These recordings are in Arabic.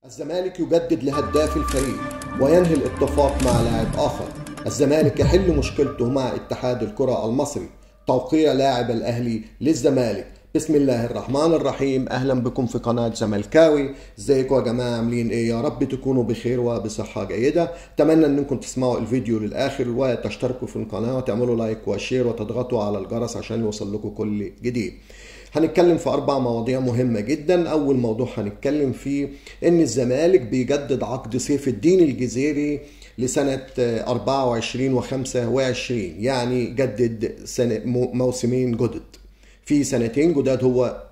الزمالك يجدد لهداف الفريق وينهي الاتفاق مع لاعب آخر. الزمالك يحل مشكلته مع اتحاد الكرة المصري. توقيع لاعب الأهلي للزمالك. بسم الله الرحمن الرحيم. أهلا بكم في قناة زملكاوي. ازيكم يا جماعة، عاملين ايه؟ يا رب تكونوا بخير وبصحة جيدة. اتمنى انكم تسمعوا الفيديو للآخر وتشتركوا في القناة وتعملوا لايك وشير وتضغطوا على الجرس عشان يوصل لكم كل جديد. هنتكلم في 4 مواضيع مهمة جدا. أول موضوع هنتكلم فيه إن الزمالك بيجدد عقد سيف الدين الجزيري لسنة 24 و25، يعني جدد موسمين جدد، في سنتين جداد هو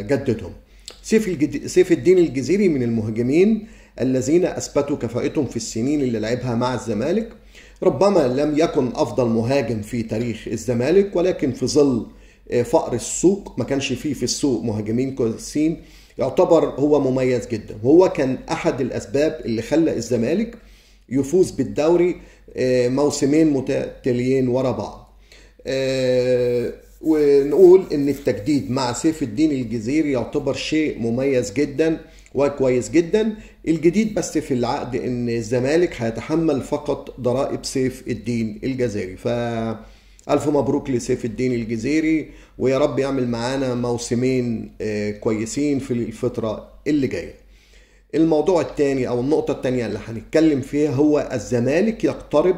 جددهم. سيف الدين الجزيري من المهاجمين الذين أثبتوا كفاءتهم في السنين اللي لعبها مع الزمالك. ربما لم يكن أفضل مهاجم في تاريخ الزمالك، ولكن في ظل فقر السوق ما كانش فيه في السوق مهاجمين كويسين، يعتبر هو مميز جدا، وهو كان احد الاسباب اللي خلى الزمالك يفوز بالدوري موسمين متتاليين ورا بعض. ونقول ان التجديد مع سيف الدين الجزيري يعتبر شيء مميز جدا وكويس جدا. الجديد بس في العقد ان الزمالك هيتحمل فقط ضرائب سيف الدين الجزيري. ألف مبروك لسيف الدين الجزيري، ويا رب يعمل معانا موسمين كويسين في الفترة اللي جاية. الموضوع الثاني أو النقطة الثانية اللي هنتكلم فيها هو الزمالك يقترب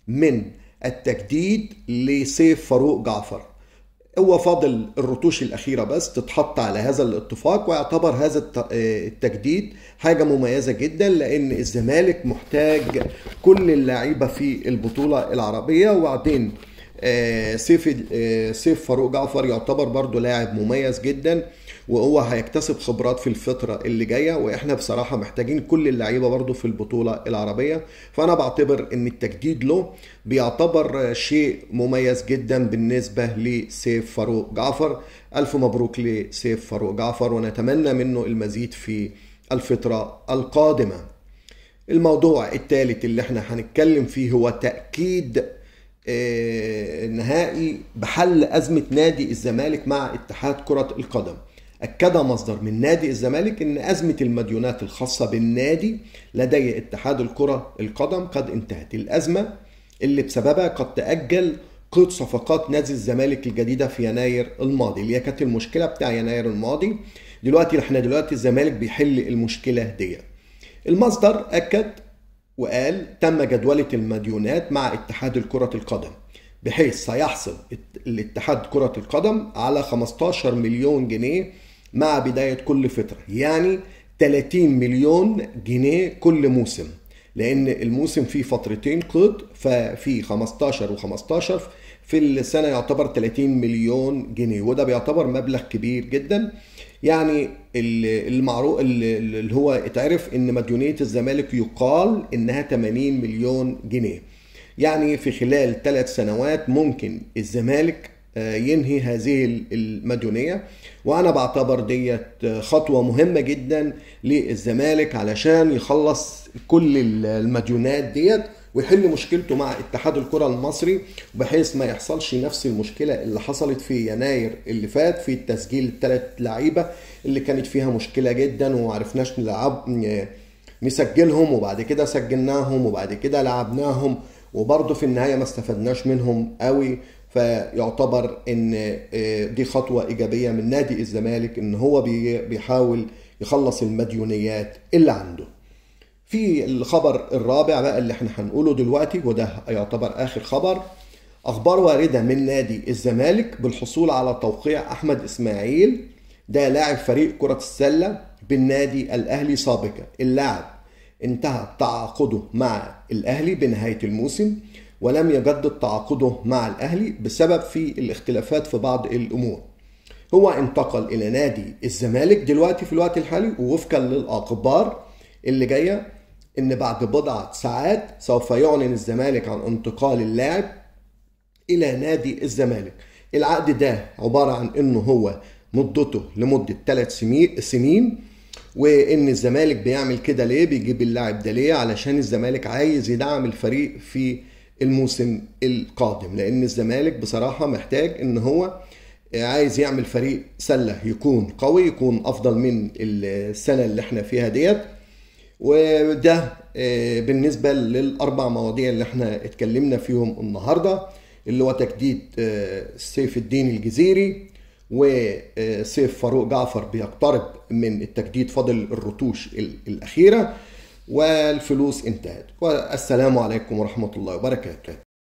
من التجديد لسيف فاروق جعفر. هو فاضل الرتوش الأخيرة بس تتحط على هذا الاتفاق، ويعتبر هذا التجديد حاجة مميزة جدا، لأن الزمالك محتاج كل اللاعيبة في البطولة العربية. وبعدين سيف فاروق جعفر يعتبر برضو لاعب مميز جدا، وهو هيكتسب خبرات في الفترة اللي جاية، واحنا بصراحة محتاجين كل اللعيبة برضو في البطولة العربية. فانا بعتبر ان التجديد له بيعتبر شيء مميز جدا بالنسبة لسيف فاروق جعفر. الف مبروك لسيف فاروق جعفر، ونتمنى منه المزيد في الفترة القادمة. الموضوع الثالث اللي احنا هنتكلم فيه هو تأكيد نهائي بحل أزمة نادي الزمالك مع اتحاد كرة القدم. أكد مصدر من نادي الزمالك أن أزمة المديونات الخاصة بالنادي لدي اتحاد الكرة القدم قد انتهت. الأزمة اللي بسببها قد تأجل قيد صفقات نادي الزمالك الجديدة في يناير الماضي، اللي هي كانت المشكلة بتاع يناير الماضي. دلوقتي الزمالك بيحل المشكلة دي. المصدر أكد وقال تم جدولة المديونات مع اتحاد الكرة القدم، بحيث سيحصل الاتحاد كرة القدم على 15 مليون جنيه مع بداية كل فترة، يعني 30 مليون جنيه كل موسم، لأن الموسم فيه فترتين قيد، ففي 15 و15 في السنة يعتبر 30 مليون جنيه، وده بيعتبر مبلغ كبير جدا. يعني المعروف اللي هو اتعرف ان مديونية الزمالك يقال انها 80 مليون جنيه، يعني في خلال 3 سنوات ممكن الزمالك ينهي هذه المديونية. وانا بعتبر ديت خطوة مهمة جدا للزمالك علشان يخلص كل المديونات ديت ويحل مشكلته مع اتحاد الكرة المصري، بحيث ما يحصلش نفس المشكلة اللي حصلت في يناير اللي فات في تسجيل 3 لعيبة اللي كانت فيها مشكلة جدا ومعرفناش نسجلهم، وبعد كده سجلناهم وبعد كده لعبناهم، وبرضه في النهاية ما استفدناش منهم قوي. فيعتبر ان دي خطوة ايجابية من نادي الزمالك ان هو بيحاول يخلص المديونيات اللي عنده. في الخبر الرابع بقى اللي احنا هنقوله دلوقتي، وده يعتبر اخر خبر، اخبار واردة من نادي الزمالك بالحصول على توقيع احمد اسماعيل، ده لاعب فريق كرة السلة بالنادي الاهلي سابقا. اللاعب انتهى تعاقده مع الاهلي بنهاية الموسم، ولم يجدد تعاقده مع الاهلي بسبب في الاختلافات في بعض الامور. هو انتقل الى نادي الزمالك دلوقتي في الوقت الحالي، ووفقا للاخبار اللي جايه ان بعد بضعة ساعات سوف يعلن الزمالك عن انتقال اللاعب الى نادي الزمالك. العقد ده عبارة عن انه هو مدته لمدة 3 سنين، وان الزمالك بيعمل كده ليه؟ بيجيب اللاعب ده ليه؟ علشان الزمالك عايز يدعم الفريق في الموسم القادم، لان الزمالك بصراحة محتاج ان هو عايز يعمل فريق سلة يكون قوي، يكون افضل من السنة اللي احنا فيها ديت. وده بالنسبة للأربع مواضيع اللي احنا اتكلمنا فيهم النهاردة، اللي هو تجديد سيف الدين الجزيري، وسيف فاروق جعفر بيقترب من التجديد، فاضل الرتوش الأخيرة، والفلوس انتهت. والسلام عليكم ورحمة الله وبركاته.